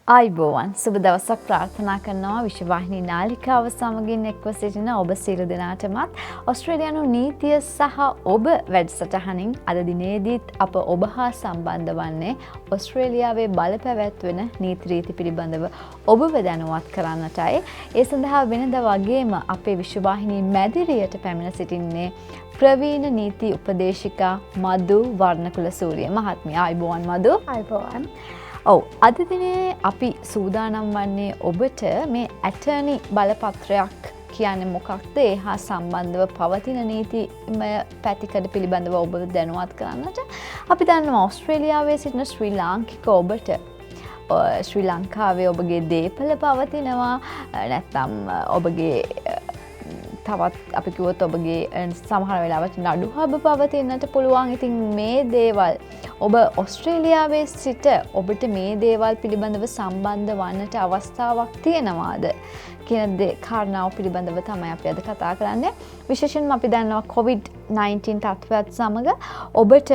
ආයුබෝවන් සුබ දවසක් ප්‍රාර්ථනා කරනවා විශ්වවාහිනී නාලිකාව සමගින් එක්ව සිටින ඔබ සියලු දෙනාටමත් ඔස්ට්‍රේලියානු නීතිය සහ ඔබ වැඩසටහනින් අද දිනේදීත් අප ඔබ හා සම්බන්ධ වන්නේ ඔස්ට්‍රේලියාවේ බලපැවැත්වෙන නීති රීති පිළිබඳව ඔබව දැනුවත් කරන්නටයි. ඒ සඳහා වෙනද වගේම අපේ විශ්වවාහිනී මැදිරියට පැමිණ සිටින්නේ ප්‍රවීණ නීති උපදේශිකා මధు වර්ණකුලසූරිය මහත්මිය. ආයුබෝවන් මధు. ආයුබෝවන්. ඔව් අද දිනේ අපි සූදානම් වන්නේ ඔබට මේ ඇටර්නි බලපත්‍රයක් කියන්නේ මොකක්ද ඒ හා සම්බන්ධව පවතින නීතිමය පැතිකඩ පිළිබඳව ඔබ දැනුවත් කරන්නට. අපි දන්නවා ඕස්ට්‍රේලියාවේ සිටින ශ්‍රී ලාංකික ඔබට ශ්‍රී ලංකාවේ ඔබගේ දේපල පවතිනවා නැත්නම් ඔබගේ තවත් අපි කිව්වොත් ඔබගේ සමහර වෙලාවට නඩුහබ පවතින්නට පුළුවන්. ඉතින් මේ දේවල් ඔබ ඔස්ට්‍රේලියාවේ සිට ඔබට මේ දේවල් පිළිබඳව සම්බන්ධ වන්නට අවස්ථාවක් තියෙනවාද කියන කාරණාව පිළිබඳව තමයි අපි අද කතා කරන්නේ. විශේෂයෙන්ම අපි දන්නවා COVID-19 තත්ත්වයත් සමග ඔබට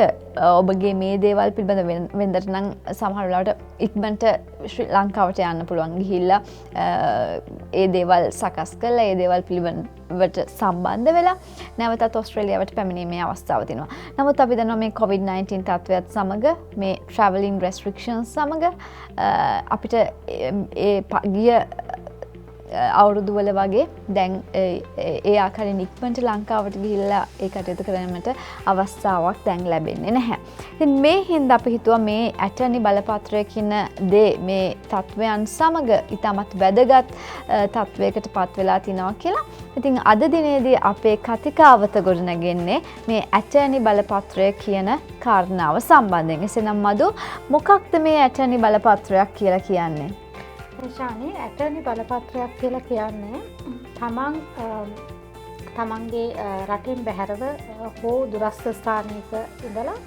ඔබගේ මේ දේවල් පිළිබඳව වෙනදට නම් සමහර වෙලාවට ඉක්මනට ශ්‍රී ලංකාවට යන්න පුළුවන් ගිහිල්ලා ඒ දේවල් සකස් කරලා ඒ දේවල් පිළිබඳවට සම්බන්ධ වෙලා නැවතත් ඔස්ට්‍රේලියාවට පැමිණීමේ අවස්ථාව තියෙනවා. නමුත් අපි දන්නවා මේ COVID-19 තත්ත්වයත් සමග මේ travelling restrictions සමග අපිට ඒ ගිය අවුරුදු වල වගේ දැන් ඒ ආකාරයෙන් ඉක්මනට ලංකාවට ගිහිල්ලා ඒ කටයුතු කරන්නට අවස්ථාවක් දැන් ලැබෙන්නේ නැහැ. ඉතින් මේ හින්දා අපි හිතුවා මේ ඇටර්නි බලපත්‍රය කියන දේ මේ තත්වයන් සමග ඉතාමත් වැදගත් තත්වයකට පත් වෙලා තිනවා කියලා. ඉතින් අද දිනේදී අපේ කතිකාවත ගොඩනගන්නේ මේ ඇටර්නි බලපත්‍රය කියන කාරණාව සම්බන්ධයෙන්. එසේනම් මధు මොකක්ද මේ ඇටර්නි බලපත්‍රයක් කියලා කියන්නේ? ශානි ඇටර්නි බලපත්‍රයක් කියලා කියන්නේ තමන්ගේ රටින් බැහැරව හෝ දුරස්ථ ස්ථානයක ඉඳලා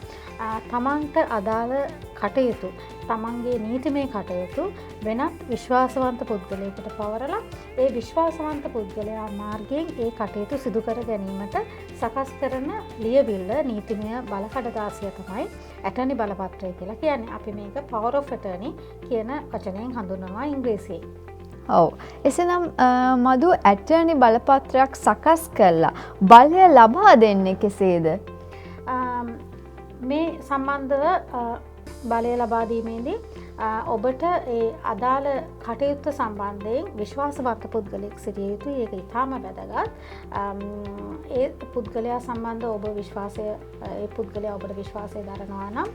තමන්ට අදාළ කටයුතු තමන්ගේ නීතිමය කටයුතු වෙනත් විශ්වාසවන්ත පුද්ගලයෙකුට පවරලා ඒ විශ්වාසවන්ත පුද්ගලයා මාර්ගයෙන් ඒ කටයුතු සිදු කර ගැනීමට සකස් කරන ලියවිල්ල නීතිමය බලකඩදාසිය තමයි ඇටර්නි බලපත්‍රය කියලා කියන්නේ. අපි මේක power of attorney කියන වචනයෙන් හඳුන්වනවා ඉංග්‍රීසියෙන්. ඔව්. එසේනම් මధు ඇටර්නි බලපත්‍රයක් සකස් කරලා බලය ලබා දෙන්නේ කෙසේද? මේ සම්බන්ධව බලය ලබා දීමේදී ඔබට ඒ අදාළ කටයුත්ත සම්බන්ධයෙන් විශ්වාසවන්ත පුද්ගලයෙක් සිටිය යුතුයි. ඒක ඉතාම වැදගත්. ඒ පුද්ගලයා සම්බන්ධ ඔබ විශ්වාසය ඒ පුද්ගලයා ඔබට විශ්වාසය දරනවා නම්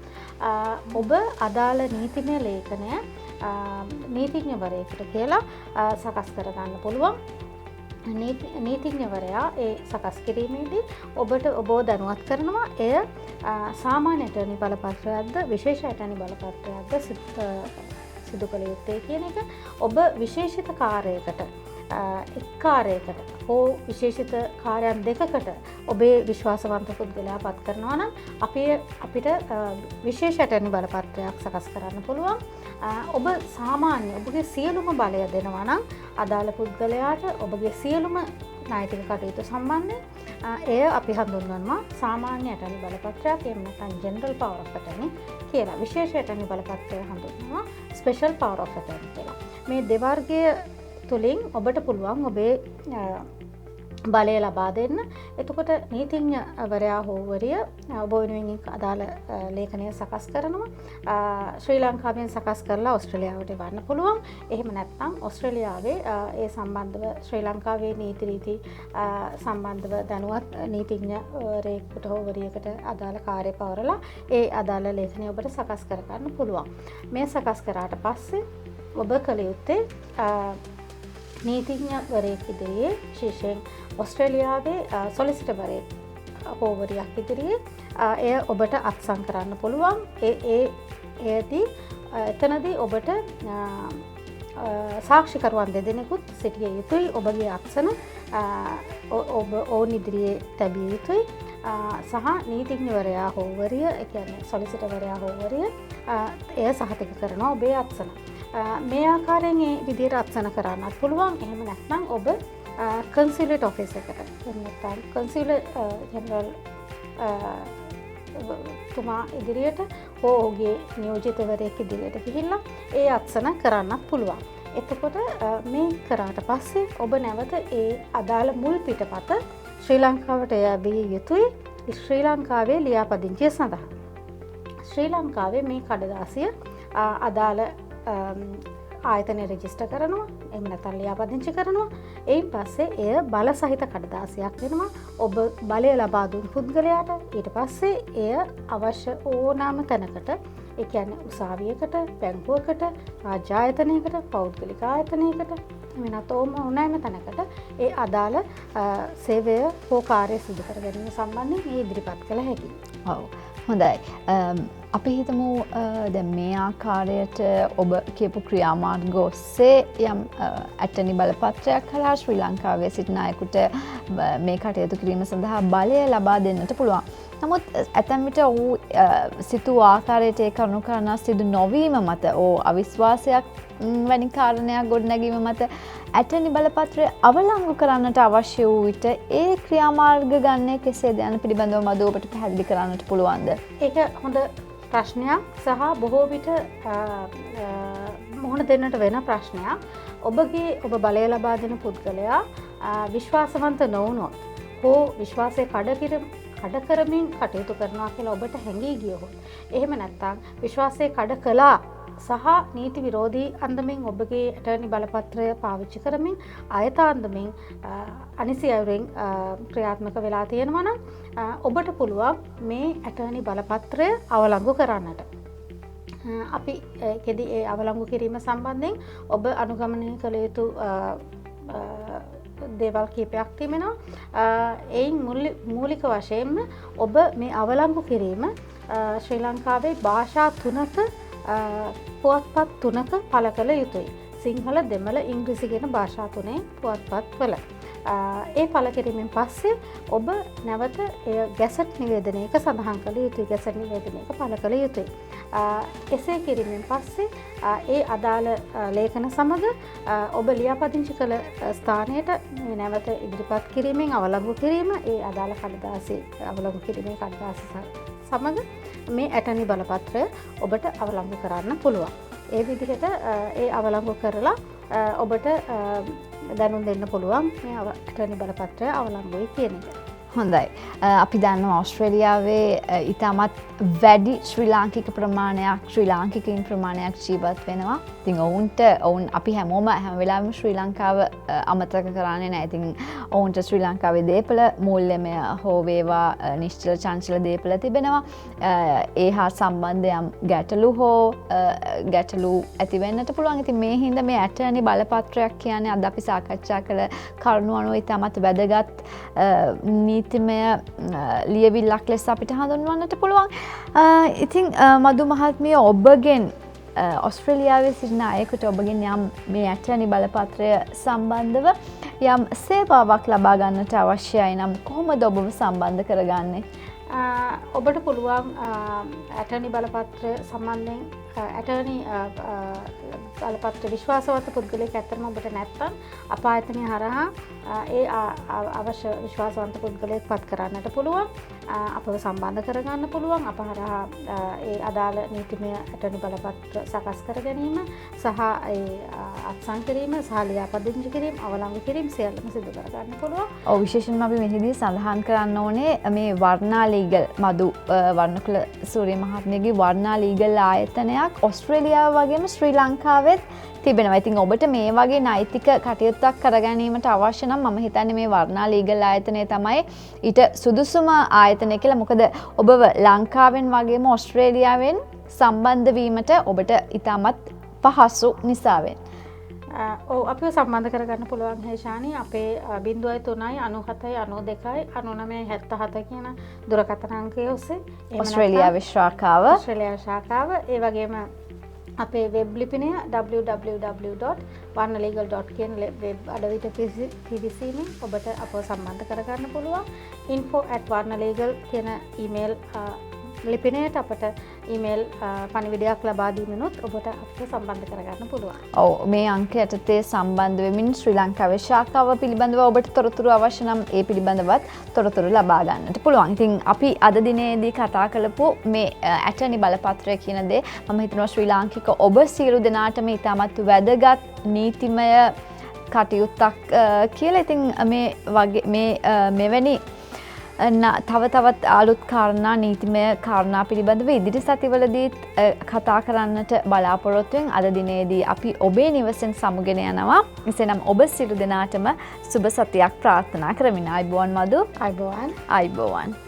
ඔබ අදාළ නීතිමය ලේඛනය නීතිඥවරයෙකුට කියලා සකස් කරගන්න පුළුවන්. නීතිඥවරයා ඒ සකස් කිරීමේදී ඔබට ඔබ දැනුවත් කරනවා එය සාමාන්‍ය ඇටර්නි බලපත්‍රයක්ද විශේෂ ඇටර්නි බලපත්‍රයක්ද සිදු කළ යුත්තේ කියන එක ඔබ විශේෂිත කාර්යයකට එක් කාර්යයකට හෝ විශේෂිත කාර්යයන් දෙකකට ඔබේ විශ්වාසවන්ත පුද්ගලයා පත් කරනවා නම් අපිට විශේෂ ඇටර්නි බලපත්‍රයක් සකස් කරන්න පුළුවන්. ඔබ සාමාන්‍ය ඔබගේ සියලුම බලය දෙනවා නම් අදාළ පුද්ගලයාට ඔබගේ සියලුම නෛතික කටයුතු සම්බන්ධයෙන් එය අපි හඳුන්වනවා සාමාන්‍ය ඇටර්නි බලපත්‍රයක්. එහෙම නැත්නම් ජෙනරල් පවර් ඔෆ් ඇටර්නි කියලා. විශේෂ ඇටර්නි බලපත්‍රය හඳුන්වනවා ස්පෙෂල් පවර් ඔෆ් ඇටර්නි කියලා. මේ දෙවර්ගය තුලින් ඔබට පුළුවන් ඔබේ බලය ලබා දෙන්න. එතකොට නීතිඥවරයා හෝ වරිය ඔබ වෙනුවෙන් අදාළ ලේඛනය සකස් කරනවා. ශ්‍රී ලංකාවෙන් සකස් කරලා ඔස්ට්‍රේලියාවට එවන්න පුළුවන්. එහෙම නැත්නම් ඔස්ට්‍රේලියාවේ ඒ සම්බන්ධව ශ්‍රී ලංකාවේ නීති රීති සම්බන්ධව දැනුවත් නීතිඥවරයෙකුට හෝ වරියකට අදාළ කාර්ය පවරලා ඒ අදාළ ලේඛනය ඔබට සකස් කරගන්න පුළුවන්. මේ සකස් කරාට පස්සේ ඔබ කළ යුත්තේ නීතිඥවරයෙක් ඉදිරියේ විශේෂයෙන් ඔස්ට්‍රේලියාවේ සොලිසිටර්වරයෙක් හෝ වරියක් ඉදිරියේ එය ඔබට අත්සන් කරන්න පුළුවන්. එතනදී ඔබට සාක්ෂිකරුවන් දෙදෙනෙකුත් සිටිය යුතුයි. ඔබගේ අත්සන ඔවුන් ඉදිරියේ තැබිය යුතුයි. සහ නීතිඥවරයා හෝ වරිය ඒ කියන්නේ සොලිසිටර්වරයා හෝ වරිය එය සහතික කරනවා ඔබේ අත්සන. මේ ආකාරයෙන් ඒ විදිහට අත්සන කරන්නත් පුළුවන්. එහෙම නැත්නම් ඔබ කන්සියුලේට් ඔෆිස් එකට එහෙම නැත්නම් කන්සියුලර් ජෙනරල් තුමා ඉදිරියට හෝ ඔහුගේ නියෝජිතවරයෙක් ඉදිරියට ගිහිල්ලා ඒ අත්සන කරන්නත් පුළුවන්. එතකොට මේ කරාට පස්සේ ඔබ නැවත ඒ අදාළ මුල් පිටපත ශ්‍රී ලංකාවට යැවිය යුතුයි ශ්‍රී ලංකාවේ ලියාපදිංචිය සඳහා. ශ්‍රී ලංකාවේ මේ කඩදාසිය අදාළ ආයතනය රෙජිස්ටර් කරනවා, එහෙම නැත්නම් ලියාපදිංචි කරනවා. එයින් පස්සේ එය බල සහිත කඩදාසියක් වෙනවා. ඔබ බලය ලබා දුන් පුද්ගලයාට ඊට පස්සේ එය අවශ්‍ය ඕනෑම තැනකට, ඒ කියන්නේ උසාවියකට, බැංකුවකට, රාජ්‍ය ආයතනයකට, පෞද්ගලික ආයතනයකට, වෙනත් ඕනෑම තැනකට ඒ අදාළ සේවය හෝ කාර්ය සිදු කර ගැනීම සම්බන්ධයෙන් ඒ ඉදිරිපත් කළ හැකියි. ඔව්. හොඳයි. අපි හිතමු දැන් මේ ආකාරයට ඔබ කියපු ක්‍රියාමාර්ග ඔස්සේ යම් ඇටනි බලපත්‍රයක් කරා ශ්‍රී ලංකාවේ සිටින අයෙකුට මේ කටයුතු කිරීම සඳහා බලය ලබා දෙන්නට පුළුවන්. නමුත් ඇතැම් විට ඔහු සිතූ ආකාරයට ඒ කරුණු කරනා සිදු නොවීම මත අවිශ්වාසයක් වැනි කාරණයක් ගොඩනැගීම මත ඇටනි බලපත්‍රය අවලංගු කරන්නට අවශ්‍ය වූ විට ඒ ක්‍රියාමාර්ග ගන්නේ කෙසේද යන පිළිබඳව මද ඔබට පැහැදිලි කරන්නට පුළුවන්ද? ඒක හොඳ ප්‍රශ්නයක් සහ බොහෝ විට මුහුණ දෙන්නට වෙන ප්‍රශ්නයක්. ඔබ බලය ලබා දෙන පුද්ගලයා විශ්වාසවන්ත නොවුනොත් හෝ විශ්වාසය කඩ කරමින් කටයුතු කරනවා කියලා ඔබට හැඟී ගියොත්, එහෙම නැත්නම් විශ්වාසය කඩ කළා සහ නීති විරෝධී අන්දමින් ඔබගේ ඇටර්නි බලපත්‍රය පාවිච්චි කරමින් අයථාන්දමින් අනිසි අයුරින් ක්‍රියාත්මක වෙලා තියෙනවා නම් ඔබට පුළුවන් මේ ඇටර්නි බලපත්‍රය අවලංගු කරන්නට. අපි ඒකෙදී ඒ අවලංගු කිරීම සම්බන්ධයෙන් ඔබ අනුගමනය කළ යුතු දේවල් කීපයක් තිබෙනවා. එයින් මූලික වශයෙන්ම ඔබ මේ අවලංගු කිරීම ශ්‍රී ලංකාවේ භාෂා 3ක පුවත්පත් 3ක පළ කළ යුතුයි. සිංහල, දෙමළ, ඉංග්‍රීසි කියන භාෂා 3 පුවත්පත් වල. ඒ පළ කිරීමෙන් පස්සේ ඔබ නැවත එය ගැසට් නිවේදනයක සඳහන් කළ යුතුයි. ගැසට් නිවේදනයක පළ කළ යුතුයි. එසේ කිරීමෙන් පස්සේ ඒ අදාළ ලේඛන සමග ඔබ ලියාපදිංචි කළ ස්ථානයට නැවත ඉදිරිපත් කිරීමෙන් අවලංගු කිරීම ඒ අදාළ කඩදාසි අවලංගු කිරීමේ කඩදාසි සමග මේ ඇටනි බලපත්‍රය ඔබට අවලංගු කරන්න පුළුවන්. ඒ විදිහට ඒ අවලංගු කරලා ඔබට දැනුම් දෙන්න පුළුවන් මේ ඇටනි බලපත්‍රය අවලංගුයි කියන එක. හොඳයි. අපි දන්නවා ඕස්ට්‍රේලියාවේ ඉතාමත් වැඩි ශ්‍රී ලාංකික ප්‍රමාණයක් ශ්‍රී ලාංකිකයින් ප්‍රමාණයක් ජීවත් වෙනවා. ඉතින් ඔවුන් අපි හැමෝම හැම වෙලාවෙම ශ්‍රී ලංකාව අමතක කරන්නේ නැහැ. ඉතින් ඔවුන්ට ශ්‍රී ලංකාවේ දේපල මූල්‍යමය හෝ වේවා නිශ්චල චංචල දේපල තිබෙනවා. ඒ හා සම්බන්ධ යම් ගැටලු හෝ ගැටලු ඇති වෙන්නට පුළුවන්. ඉතින් මේ හින්දා මේ ඇටර්නි බලපත්‍රයක් කියන්නේ අද අපි සාකච්ඡා කළ කරුණු අනුව ඉතාමත් වැදගත් නීතිමය ලියවිල්ලක් ලෙස අපිට හඳුන්වන්නට පුළුවන්. ඉතින් මදු මහත්මිය ඔබගෙන් ඔස්ට්‍රේලියාවේ සිටින අයෙකුට ඔබගෙන් යම් මේ ඇටර්නි බලපත්‍රය සම්බන්ධව යම් සේවාවක් ලබා ගන්නට අවශ්‍යයි නම් කොහොමද ඔබව සම්බන්ධ කරගන්නේ? ඔබට පුළුවන් ඇටර්නි බලපත්‍රය සම්බන්ධයෙන් ඇටර්නි බලපත්‍ර විශ්වාසවත් පුද්ගලයෙක් ඇත්තටම ඔබට නැත්නම් අප ආයතනය හරහා ඒ අවශ්‍ය විශ්වාසවන්ත පුද්ගලයෙක් පත් කරන්නට පුළුවන්. අපව සම්බන්ධ කරගන්න පුළුවන්. අප හරහා ඒ අදාළ නීතිමය ඇටර්නි බලපත්‍ර සකස් කර ගැනීම සහ ඒ අත්සන් කිරීම සහ ලියාපදිංචි කිරීම අවලංගු කිරීම සියල්ලම සිදු කර ගන්න පුළුවන්. ඔව්, විශේෂයෙන්ම අපි මෙහිදී සඳහන් කරන්න ඕනේ මේ වර්ණා ලීගල් මදු වර්ණකුලසූරිය මහත්මියගේ වර්ණා ලීගල් ආයතනයක් ඔස්ට්‍රේලියාව වගේම ශ්‍රී ලංකාවෙත් තිබෙනවා. ඉතින් ඔබට මේ වගේ නෛතික කටයුත්තක් කරගැනීමට අවශ්‍ය නම් මම හිතන්නේ මේ වර්ණා ලීගල් ආයතනය තමයි ඊට සුදුසුම ආයතනය කියලා. මොකද ඔබව ලංකාවෙන් වගේම ඔස්ට්‍රේලියාවෙන් සම්බන්ධ වීමට ඔබට ඉතාමත් පහසු නිසාවෙන්. අපිව සම්බන්ධ කරගන්න පුළුවන් හේෂානි අපේ 0397929977 කියන දුරකථන අංකය ඔස්සේ. ඔස්ට්‍රේලියාවේ ශාඛාව. ඒ වගේම අපේ වෙබ් ලිපිනය www.warnalegal.com කියන වෙබ් අඩවියට පිවිසීමෙන් ඔබට අපව සම්බන්ධ කරගන්න පුළුවන්. info@warnalegal කියන ඊමේල් ලිපිනයට අපට ඊමේල් පණිවිඩයක් ලබා දීමනොත් ඔබට අපිට සම්බන්ධ කරගන්න පුළුවන්. ඔව් මේ අංකය යටතේ සම්බන්ධ වෙමින් ශ්‍රී ලංකාවේ ශාඛාව පිළිබඳව ඔබට තොරතුරු අවශ්‍ය නම් ඒ පිළිබඳවත් තොරතුරු ලබා ගන්නට පුළුවන්. ඉතින් අපි අද දිනේදී කතා කළපු මේ ඇටර්නි බලපත්‍රය කියන දේ මම හිතනවා ශ්‍රී ලාංකික ඔබ සියලු දෙනාටම ඉතාමත් වැදගත් නීතිමය කටයුත්තක් කියලා. ඉතින් මේ වගේ මෙවැනි තව තවත් අලුත් කාරණා නීතිමය කාරණා පිළිබඳව ඉදිරි සතිවලදීත් කතා කරන්නට බලාපොරොත්තුවෙන් අද දිනේදී අපි ඔබේ නිවසෙන් සමුගෙන යනවා. එසේනම් ඔබ සියලු දෙනාටම සුබ සතියක් ප්‍රාර්ථනා කරමින් ආයුබෝවන් මధు. අයිබෝවන්. ආයුබෝවන්.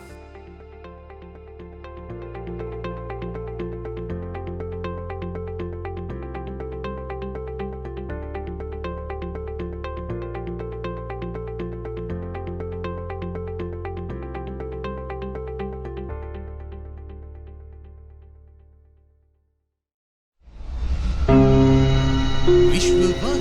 Vishvavahini.